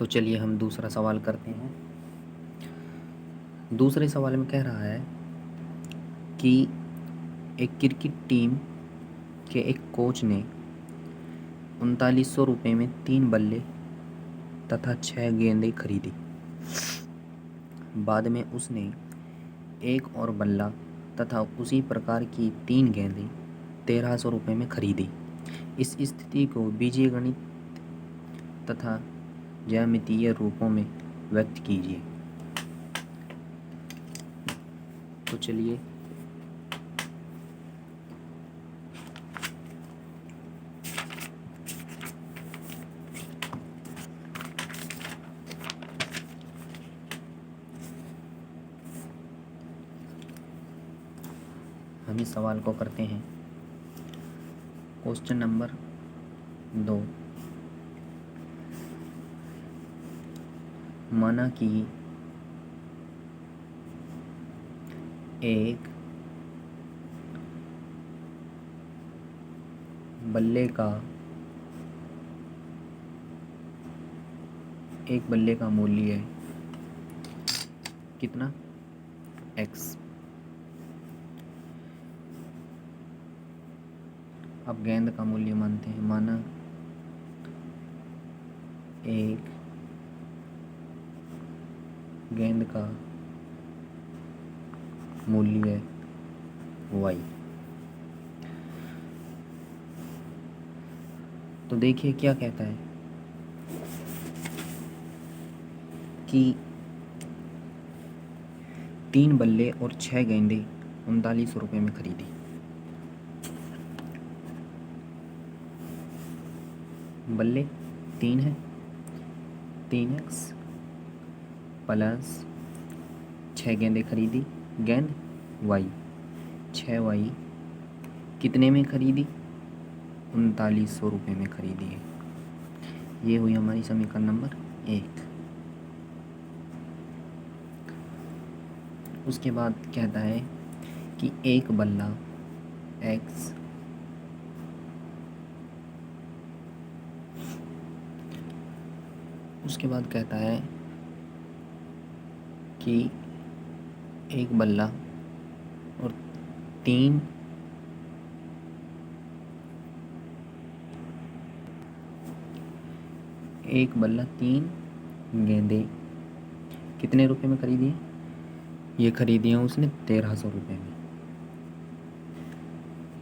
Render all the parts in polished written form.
तो चलिए हम दूसरा सवाल करते हैं। दूसरे सवाल में कह रहा है कि एक क्रिकेट टीम के एक कोच ने 3900 रुपये में 3 बल्ले तथा 6 गेंदें खरीदी। बाद में उसने एक और बल्ला तथा उसी प्रकार की 3 गेंदें 1300 रुपये में खरीदी। इस स्थिति को बीजगणित तथा ज्यामितीय रूपों में व्यक्त कीजिए। तो चलिए हम इस सवाल को करते हैं। क्वेश्चन नंबर 2, माना कि एक बल्ले का मूल्य कितना x। अब गेंद का मूल्य मानते हैं। माना एक गेंद का मूल्य y। तो देखिए क्या कहता है कि 3 बल्ले और 6 गेंदें 3900 रुपये में खरीदी। बल्ले 3 है, 3x प्लस 6 गेंदें खरीदी, गेंद y, 6y कितने में खरीदी? 3900 रुपये में खरीदी है। ये हुई हमारी समीकरण नंबर 1। उसके बाद कहता है कि एक बल्ला x उसके बाद कहता है कि एक बल्ला और 3 गेंदें कितने रुपए में खरीदी है? ये खरीदी है उसने 1300 रुपये में।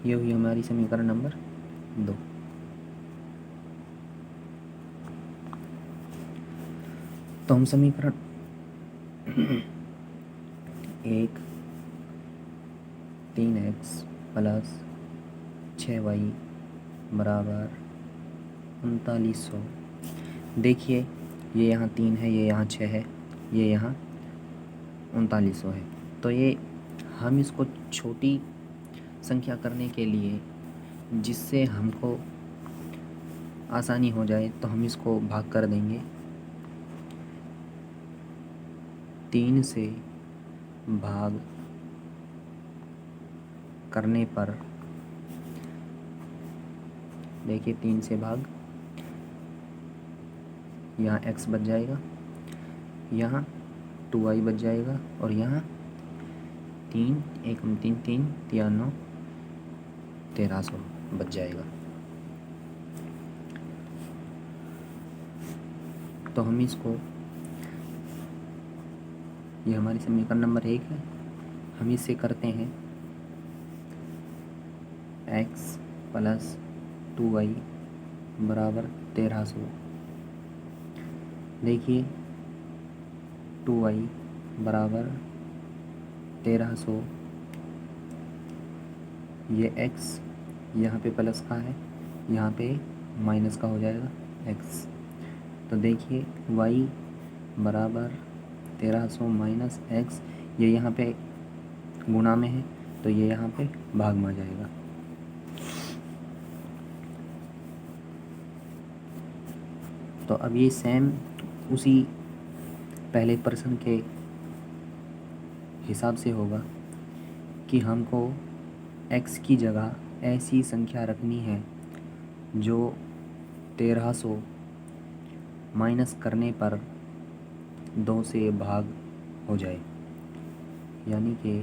ये हुई हमारी समीकरण नंबर 2। तो हम समीकरण 1 3x प्लस 6y बराबर 3900। देखिए ये यहाँ 3 है, ये यहाँ 6 है, ये यहाँ 3900 है। तो ये हम इसको छोटी संख्या करने के लिए, जिससे हमको आसानी हो जाए, तो हम इसको भाग कर देंगे। 3 से भाग करने पर देखिए 3 से भाग, यहाँ x बच जाएगा, यहाँ 2y बच जाएगा और यहाँ 3 1 3 3 3 9 1300 बच जाएगा। तो हम इसको, ये हमारी समीकरण नंबर 1 है, हम इसे करते हैं x प्लस 2y बराबर 1300। देखिए 2y बराबर 1300, ये x यहाँ पे प्लस का है, यहाँ पे माइनस का हो जाएगा x। तो देखिए y बराबर 1300 माइनस x, ये यहाँ पे गुणा में है तो ये यहाँ पे भाग में आ जाएगा। तो अब ये सेम उसी पहले प्रश्न के हिसाब से होगा कि हमको x की जगह ऐसी संख्या रखनी है जो 1300 माइनस करने पर 2 से भाग हो जाए, यानी कि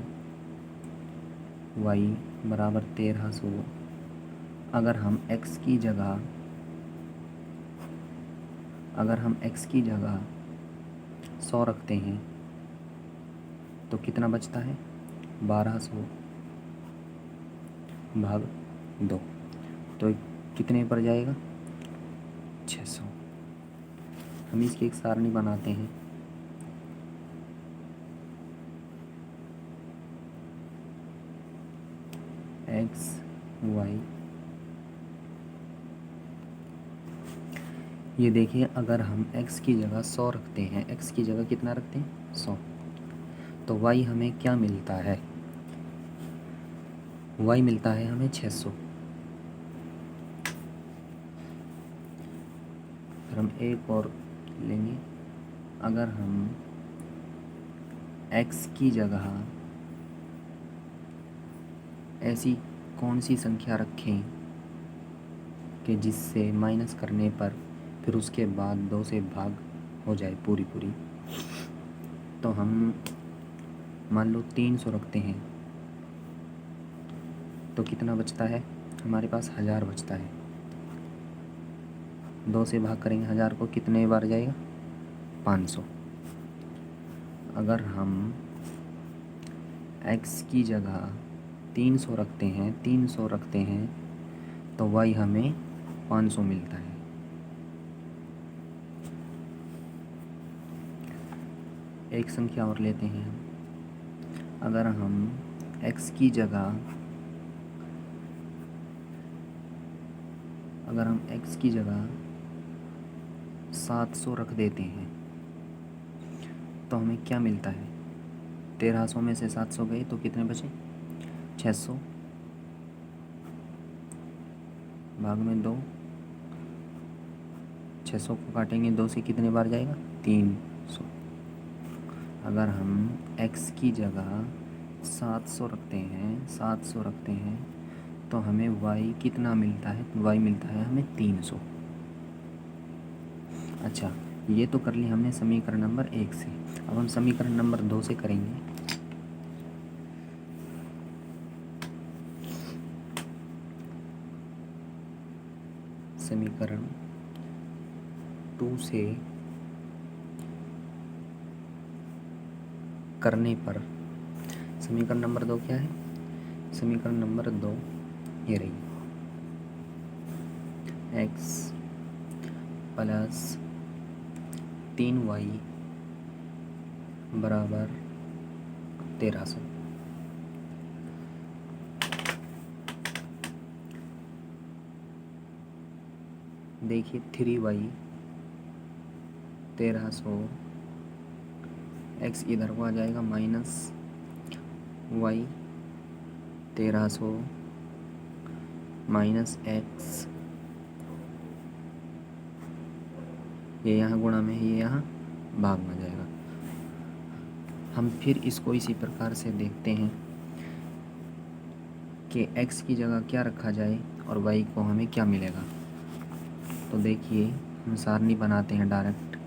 y बराबर 1300। अगर हम x की जगह 100 रखते हैं तो कितना बचता है? 1200 भाग 2, तो कितने पर जाएगा? 600। हम इसकी एक सारणी बनाते हैं। x y, ये देखिए, अगर हम x की जगह 100 रखते हैं, x की जगह कितना रखते हैं? 100, तो y हमें क्या मिलता है? y मिलता है हमें 600। फिर हम एक और लेंगे। अगर हम x की जगह ऐसी कौन सी संख्या रखें कि जिससे माइनस करने पर फिर उसके बाद 2 से भाग हो जाए पूरी, तो हम मान लो 300 रखते हैं, तो कितना बचता है? हमारे पास 1000 बचता है। 2 से भाग करेंगे 1000 को, कितने बार जाएगा? 500। अगर हम x की जगह 300 रखते हैं तो y हमें 500 मिलता है। एक संख्या और लेते हैं हम। अगर हम x की जगह 700 रख देते हैं तो हमें क्या मिलता है? 1300 में से 700 गए तो कितने बचे? 600 भाग में 2, 600 को काटेंगे 2 से, कितने बार जाएगा? 300। अगर हम x की जगह 700 रखते हैं तो हमें y कितना मिलता है? y मिलता है हमें 300। अच्छा, ये तो कर ली हमने समीकरण नंबर 1 से। अब हम समीकरण नंबर 2 से करेंगे। समीकरण 2 से करने पर समीकरण नंबर 2 क्या है? समीकरण नंबर 2 ये रही, x प्लस 3y बराबर 1300। देखिए 3y 1300, x इधर को आ जाएगा माइनस y 1300 माइनस x, ये यहाँ गुणा में है, ये यहाँ भाग में जाएगा। हम फिर इसको इसी प्रकार से देखते हैं कि x की जगह क्या रखा जाए और y को हमें क्या मिलेगा। तो देखिए, हम सारणी बनाते हैं डायरेक्ट,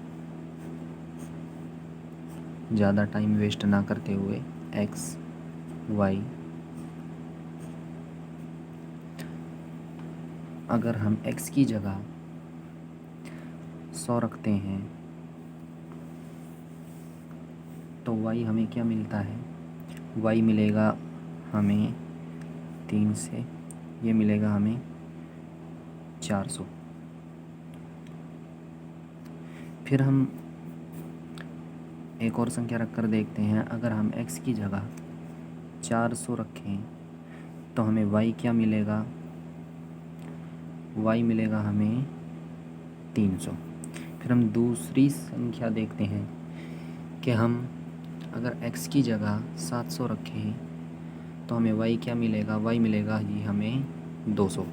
ज़्यादा टाइम वेस्ट ना करते हुए। x y, अगर हम x की जगह 100 रखते हैं तो y हमें क्या मिलता है? y मिलेगा हमें 3 से, ये मिलेगा हमें 400। फिर हम एक और संख्या रख कर देखते हैं। अगर हम x की जगह 400 रखें तो हमें y क्या मिलेगा? y मिलेगा हमें 300। फिर हम दूसरी संख्या देखते हैं कि हम अगर x की जगह 700 रखें तो हमें y क्या मिलेगा? y मिलेगा जी हमें 200।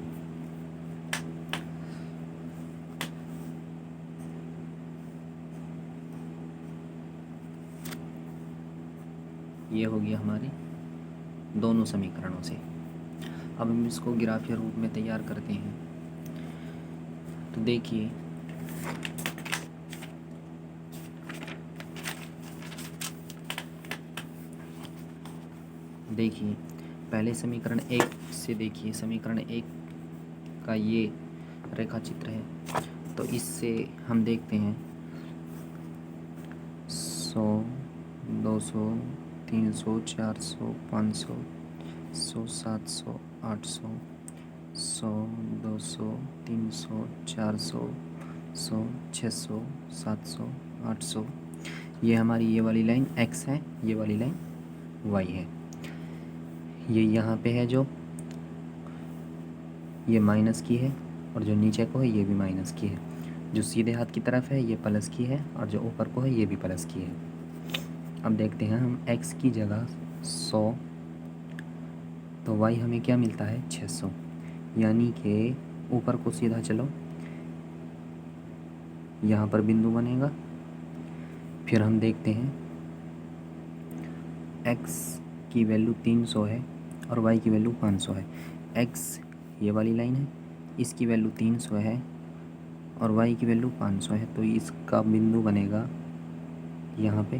ये हो गया हमारे दोनों समीकरणों से। अब हम इसको ग्राफीय रूप में तैयार करते हैं। तो देखिए, देखिए पहले समीकरण 1 से देखिए, समीकरण 1 का ये रेखा चित्र है, तो इससे हम देखते हैं 100, 200, 300, 400, 500, 100, 700, 800, 100, 200, 300, 400, 100, 600, 700, 800। ये हमारी ये वाली लाइन x है, ये वाली लाइन y है। ये यहाँ पे है जो ये माइनस की है, और जो नीचे को है ये भी माइनस की है। जो सीधे हाथ की तरफ है ये प्लस की है, और जो ऊपर को है ये भी प्लस की है। अब देखते हैं हम x की जगह 100, तो y हमें क्या मिलता है 600, यानी कि ऊपर को सीधा चलो, यहाँ पर बिंदु बनेगा। फिर हम देखते हैं x की वैल्यू 300 है और y की वैल्यू 500 है। x ये वाली लाइन है, इसकी वैल्यू 300 है और y की वैल्यू 500 है, तो इसका बिंदु बनेगा यहाँ पे।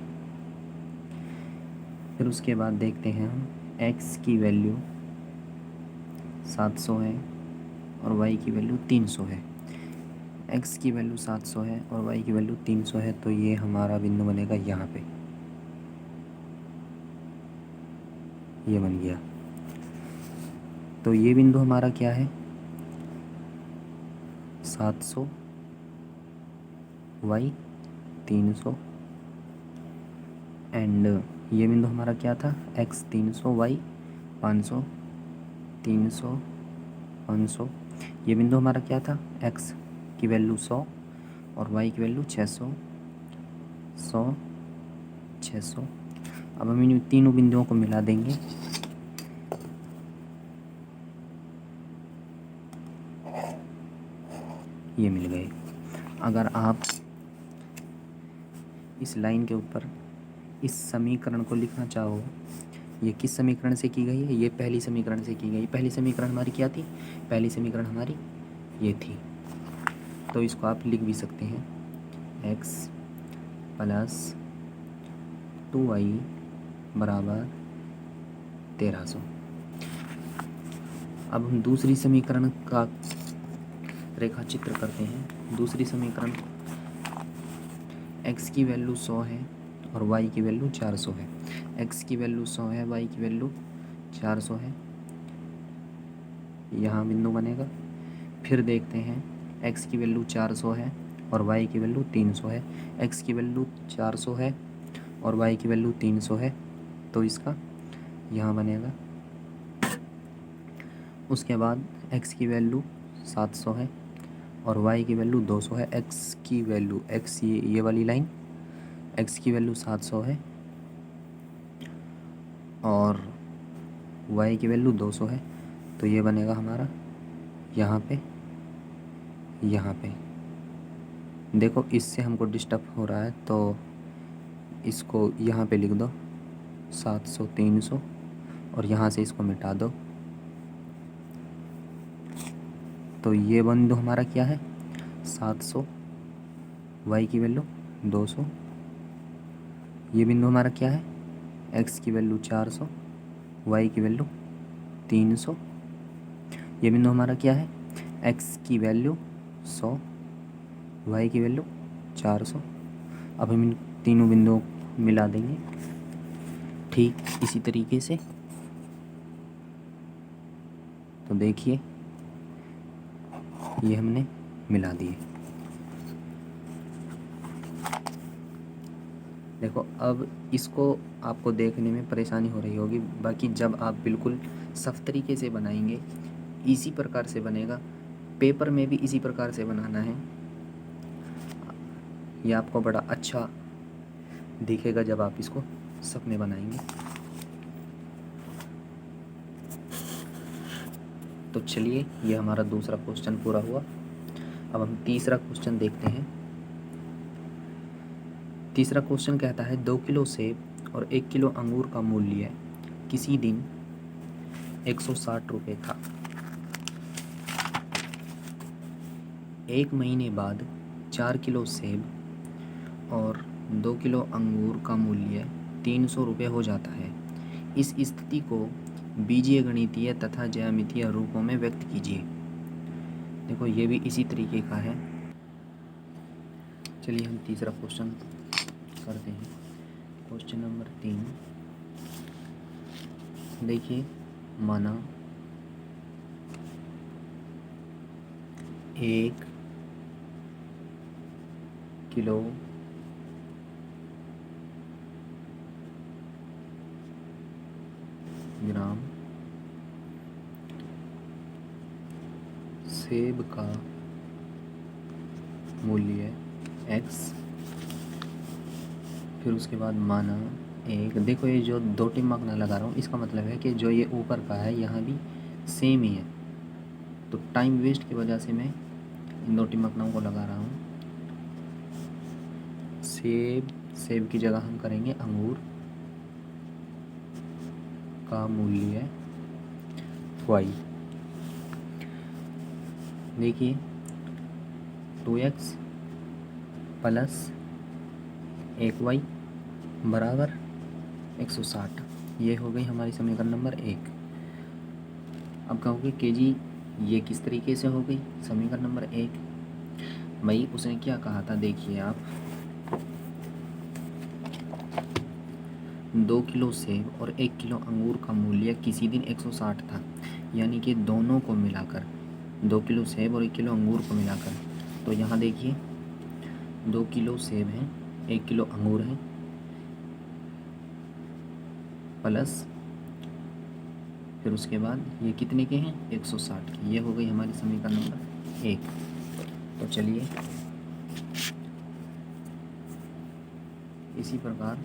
फिर उसके बाद देखते हैं हम x की वैल्यू 700 है और y की वैल्यू 300 है। x की वैल्यू 700 है और y की वैल्यू 300 है, तो ये हमारा बिंदु बनेगा यहाँ पे, ये बन गया। तो ये बिंदु हमारा क्या है 700, y 300, एंड ये बिंदु हमारा क्या था x 300, y 500, 300, 500। ये बिंदु हमारा क्या था x की वैल्यू 100 और y की वैल्यू 600, 100, 600। अब हम इन तीनों बिंदुओं को मिला देंगे, ये मिल गए। अगर आप इस लाइन के ऊपर इस समीकरण को लिखना चाहो, ये किस समीकरण से की गई है, ये पहली समीकरण से की गई। पहली समीकरण हमारी क्या थी, पहली समीकरण हमारी ये थी, तो इसको आप लिख भी सकते हैं x प्लस 2y बराबर 1300। अब हम दूसरी समीकरण का रेखा चित्र करते हैं। दूसरी समीकरण x की वैल्यू 100 है और y की वैल्यू 400 है। x की वैल्यू 100 है, y की वैल्यू 400 है, यहाँ बिंदु बनेगा। फिर देखते हैं x की वैल्यू 400 है और y की वैल्यू 300 है। x की वैल्यू 400 है और y की वैल्यू 300 है, तो इसका यहाँ बनेगा। उसके बाद x की वैल्यू 700 है और y की वैल्यू 200 है। x की वैल्यू x ये वाली लाइन x की वैल्यू 700 है और y की वैल्यू 200 है, तो ये बनेगा हमारा यहाँ पे, यहाँ पे। देखो इससे हमको डिस्टर्ब हो रहा है, तो इसको यहाँ पे लिख दो 700, 300 और यहाँ से इसको मिटा दो, तो ये बिंदु हमारा क्या है 700, y की वैल्यू 200। ये बिंदु हमारा क्या है x की वैल्यू 400, y की वैल्यू 300। ये बिंदु हमारा क्या है x की वैल्यू 100, y की वैल्यू 400। अब हम इन तीनों बिंदुओं को मिला देंगे ठीक इसी तरीके से। तो देखिए ये हमने मिला दिए। देखो अब इसको आपको देखने में परेशानी हो रही होगी, बाकी जब आप बिल्कुल साफ तरीके से बनाएंगे इसी प्रकार से बनेगा। पेपर में भी इसी प्रकार से बनाना है, ये आपको बड़ा अच्छा दिखेगा जब आप इसको सब में बनाएंगे। तो चलिए ये हमारा दूसरा क्वेश्चन पूरा हुआ। अब हम तीसरा क्वेश्चन देखते हैं। तीसरा क्वेश्चन कहता है 2 किलो सेब और 1 किलो अंगूर का मूल्य किसी दिन 160 रुपये था। 1 महीने बाद 4 किलो सेब और 2 किलो अंगूर का मूल्य 300 रुपये हो जाता है। इस स्थिति को बीजीय गणितीय तथा ज्यामितीय रूपों में व्यक्त कीजिए। देखो ये भी इसी तरीके का है। चलिए हम तीसरा क्वेश्चन करते हैं। क्वेश्चन नंबर 3 देखिए, माना 1 किलो ग्राम सेब का मूल्य x, फिर उसके बाद माना एक, देखो ये जो 2 टिक मार्क ना लगा रहा हूँ, इसका मतलब है कि जो ये ऊपर का है यहाँ भी सेम ही है, तो टाइम वेस्ट की वजह से मैं इन 2 टिक मार्क को लगा रहा हूँ। सेब की जगह हम करेंगे अंगूर का मूल्य y। देखिए 2x प्लस 1y बराबर 160, ये हो गई हमारी समीकरण नंबर 1। अब कहोगे के जी ये किस तरीके से हो गई समीकरण नंबर 1? भाई उसने क्या कहा था, देखिए आप 2 किलो सेब और 1 किलो अंगूर का मूल्य किसी दिन 160 था, यानी कि दोनों को मिलाकर 2 किलो सेब और 1 किलो अंगूर को मिलाकर, तो यहाँ देखिए 2 किलो सेब हैं, 1 किलो अंगूर हैं, प्लस फिर उसके बाद ये कितने के हैं 160 के, ये हो गई हमारी समीकरण नंबर 1। तो चलिए इसी प्रकार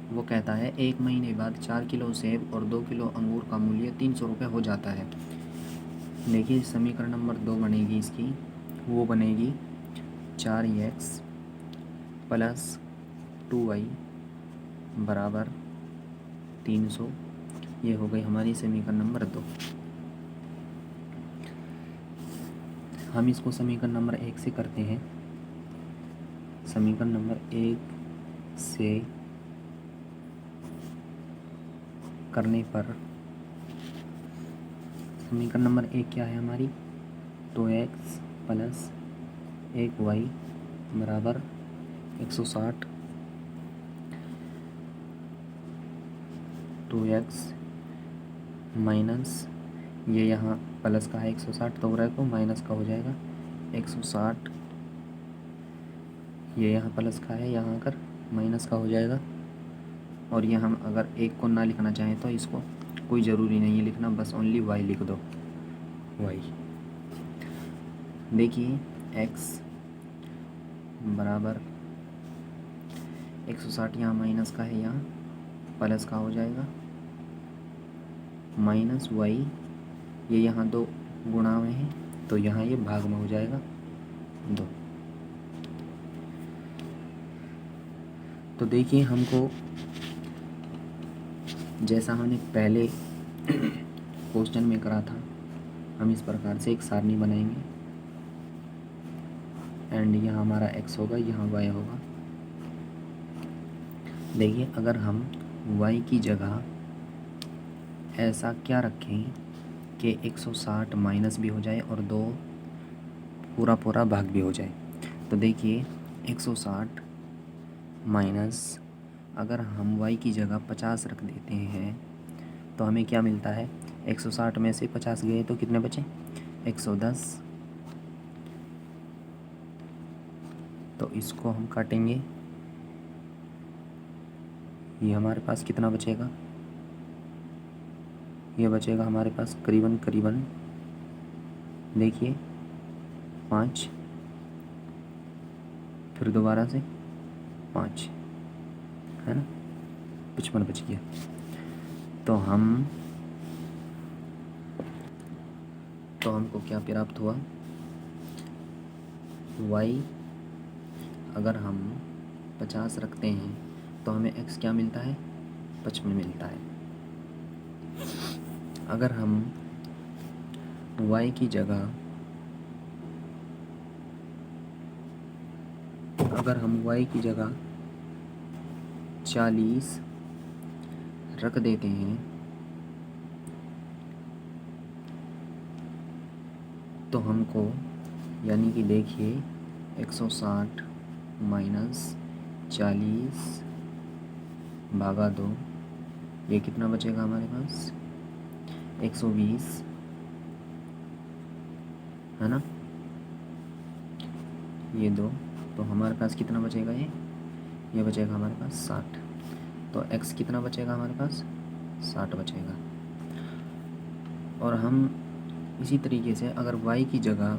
वो कहता है 1 महीने बाद 4 किलो सेब और 2 किलो अंगूर का मूल्य 300 रुपये हो जाता है। देखिए समीकरण नंबर 2 बनेगी इसकी, वो बनेगी 4x प्लस 2y बराबर 300, ये हो गई हमारी समीकरण नंबर 2। हम इसको समीकरण नंबर 1 से करते हैं। समीकरण नंबर 1 से करने पर समीकरण नंबर 1 क्या है हमारी, 2x प्लस 1y बराबर 160, 2x माइनस ये यहाँ प्लस का है 160, तो रखो माइनस का हो जाएगा 160, ये यहाँ प्लस का है, यहाँ आकर माइनस का हो जाएगा। और ये हम अगर 1 को ना लिखना चाहें तो इसको कोई ज़रूरी नहीं है लिखना, बस ओनली y लिख दो, y। देखिए x बराबर 160, यहाँ माइनस का है, यहाँ प्लस का हो जाएगा, माइनस y, ये यहाँ 2 गुणा में है तो यहाँ ये भाग में हो जाएगा 2। तो देखिए हमको जैसा हमने पहले क्वेश्चन में करा था, हम इस प्रकार से एक सारणी बनाएंगे एंड यहाँ हमारा x होगा, यहाँ y होगा। देखिए अगर हम y की जगह ऐसा क्या रखें कि 160 माइनस भी हो जाए और 2 पूरा पूरा भाग भी हो जाए, तो देखिए 160 माइनस अगर हम y की जगह 50 रख देते हैं तो हमें क्या मिलता है, 160 में से 50 गए तो कितने बचे 110, तो इसको हम काटेंगे, ये हमारे पास कितना बचेगा, ये बचेगा हमारे पास करीबन देखिए 5, फिर दोबारा से 5 है ना, 55 बच गया। तो हमको क्या प्राप्त हुआ, y अगर हम 50 रखते हैं तो हमें x क्या मिलता है 55 मिलता है। अगर हम y की जगह 40 रख देते हैं तो हमको यानी कि देखिए 160 माइनस 40 भागा 2, ये कितना बचेगा हमारे पास 120, है ना, ये 2, तो हमारे पास कितना बचेगा, ये बचेगा हमारे पास 60। तो x कितना बचेगा हमारे पास 60 बचेगा। और हम इसी तरीके से अगर y की जगह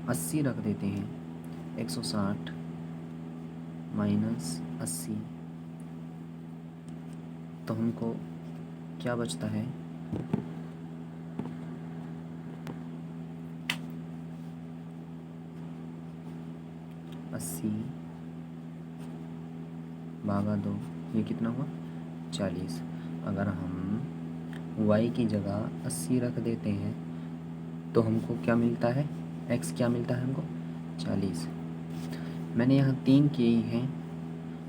80 रख देते हैं, 160 माइनस 80, तो हमको क्या बचता है 80 भागा 2, ये कितना हुआ 40। अगर हम y की जगह 80 रख देते हैं तो हमको क्या मिलता है, x क्या मिलता है हमको 40। मैंने यहाँ 3 किए ही हैं,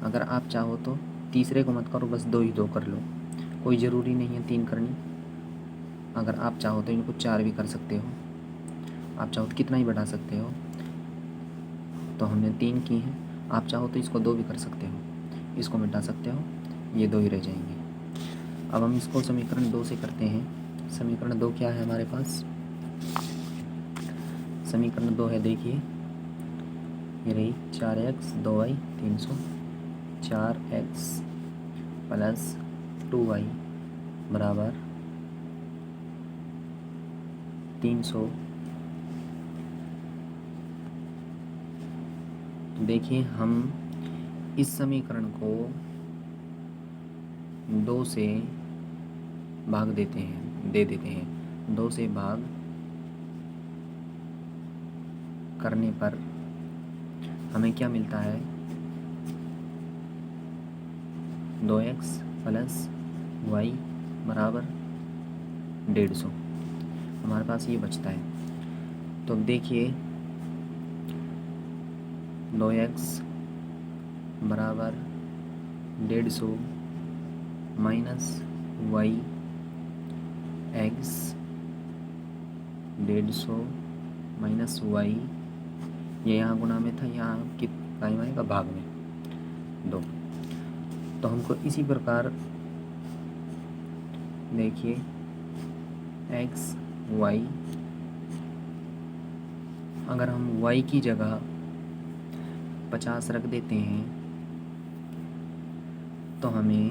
अगर आप चाहो तो तीसरे को मत करो, बस 2 ही 2 कर लो, कोई ज़रूरी नहीं है 3 करनी। अगर आप चाहो तो इनको 4 भी कर सकते हो, आप चाहो तो कितना ही बढ़ा सकते हो। तो हमने 3 की हैं, आप चाहो तो इसको 2 भी कर सकते हो, इसको मिटा सकते हो, ये 2 ही रह जाएंगे। अब हम इसको समीकरण 2 से करते हैं। समीकरण 2 क्या है हमारे पास, समीकरण 2 है, देखिए ये रही 4x 2y 300, 4x plus 2y बराबर 300। तो देखिए हम इस समीकरण को 2 से भाग देते हैं, दे देते हैं, 2 से भाग करने पर हमें क्या मिलता है 2x प्लस y बराबर 150, हमारे पास ये बचता है। तो देखिए 2x बराबर 150 minus y x 150 minus y, ये यहाँ गुना में था, यहाँ कितना आएगा भाग में 2। तो हमको इसी प्रकार देखिए x y, अगर हम y की जगह 50 रख देते हैं तो हमें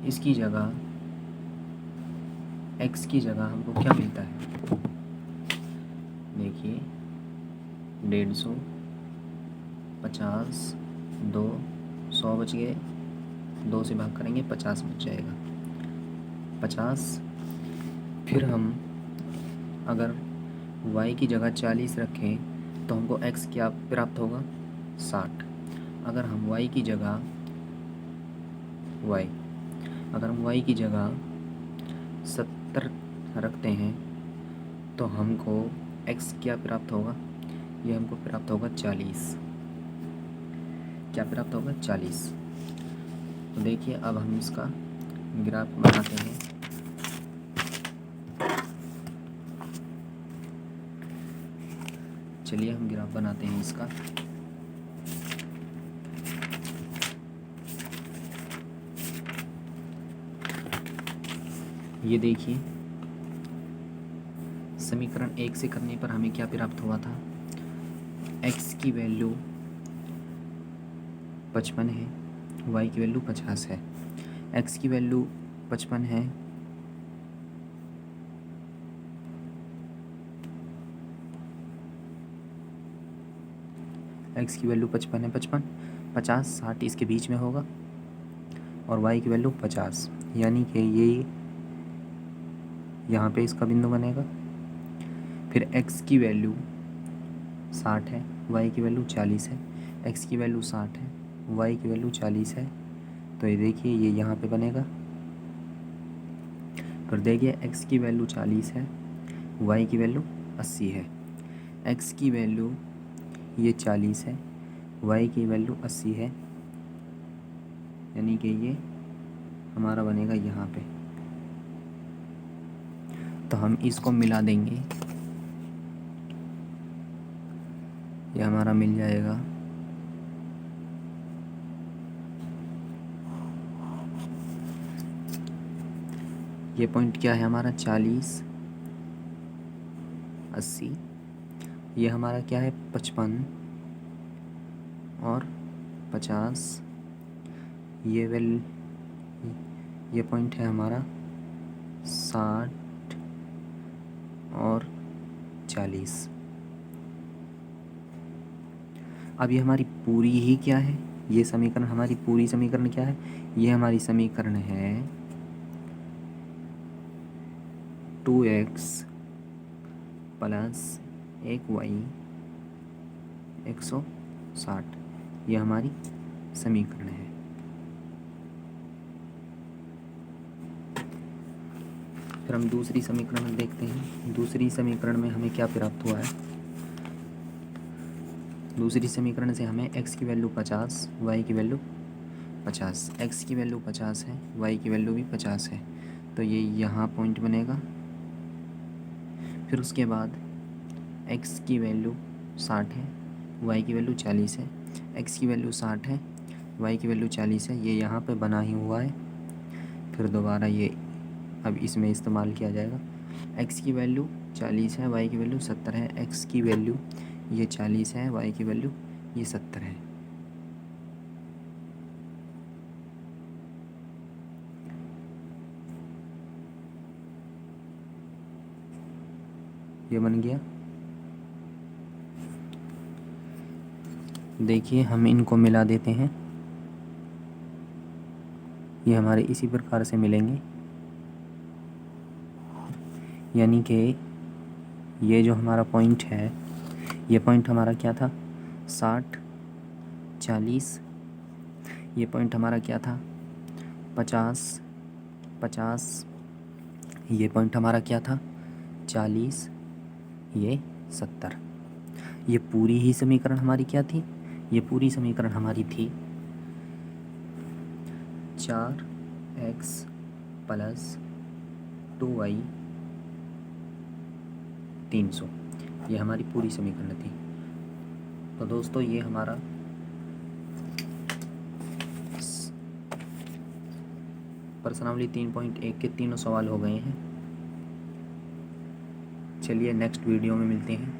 इसकी जगह x की जगह हमको क्या मिलता है, देखिए 150 50 2 100 बच गए, 2 से भाग करेंगे 50 बच जाएगा 50। फिर हम अगर y की जगह 40 रखें तो हमको x क्या प्राप्त होगा 60। अगर हम y की जगह अगर हम y की जगह 70 रखते हैं तो हमको x क्या प्राप्त होगा, ये हमको प्राप्त होगा 40, क्या प्राप्त होगा 40। तो देखिए अब हम इसका ग्राफ बनाते हैं। चलिए हम ग्राफ बनाते हैं इसका। ये देखिए समीकरण 1 से करने पर हमें क्या प्राप्त हुआ था, x की वैल्यू 55 है, y की वैल्यू 50 है। x की वैल्यू 55 है, x की वैल्यू 55 है, 55 50 60 इसके बीच में होगा, और y की वैल्यू 50, यानी कि ये यहाँ पे इसका बिंदु बनेगा। फिर x की वैल्यू 60 है, y की वैल्यू 40 है, x की वैल्यू 60 है, y की वैल्यू 40 है, तो ये देखिए ये यहाँ पे बनेगा। फिर देखिए x की वैल्यू 40 है, y की वैल्यू 80 है, x की वैल्यू ये 40 है, y की वैल्यू 80 है, यानी कि ये हमारा बनेगा यहाँ पे। तो हम इसको मिला देंगे, ये हमारा मिल जाएगा। ये पॉइंट क्या है हमारा 40, 80, ये हमारा क्या है 55 और 50, ये पॉइंट है हमारा 60 और 40। अब ये हमारी पूरी ही क्या है, ये समीकरण हमारी पूरी समीकरण क्या है, ये हमारी समीकरण है 2x प्लस 1y 160, ये हमारी समीकरण है। फिर हम दूसरी समीकरण देखते हैं। दूसरी समीकरण में हमें क्या प्राप्त हुआ है। दूसरी समीकरण से हमें x की वैल्यू 50, y की वैल्यू 50, x की वैल्यू 50 है, y की वैल्यू भी 50 है, तो ये यहाँ पॉइंट बनेगा। फिर उसके बाद x की वैल्यू 60 है, y की वैल्यू 40 है, x की वैल्यू 60 है, y की वैल्यू 40 है, ये यहाँ पे बना ही हुआ है। फिर दोबारा ये अब इसमें इस्तेमाल किया जाएगा। x की वैल्यू 40 है, y की वैल्यू 70 है, x की वैल्यू ये 40 है, y की वैल्यू ये 70 है। ये बन गया। देखिए हम इनको मिला देते हैं, ये हमारे इसी प्रकार से मिलेंगे। यानी कि ये जो हमारा पॉइंट है, ये पॉइंट हमारा क्या था 60, 40, ये पॉइंट हमारा क्या था 50, 50, ये पॉइंट हमारा क्या था 40, ये 70। ये पूरी ही समीकरण हमारी क्या थी, ये पूरी समीकरण हमारी थी 4x प्लस 2y 300, ये हमारी पूरी समीकरण थी। तो दोस्तों ये हमारा प्रश्नावली 3.1 के तीनों सवाल हो गए हैं। चलिए नेक्स्ट वीडियो में मिलते हैं।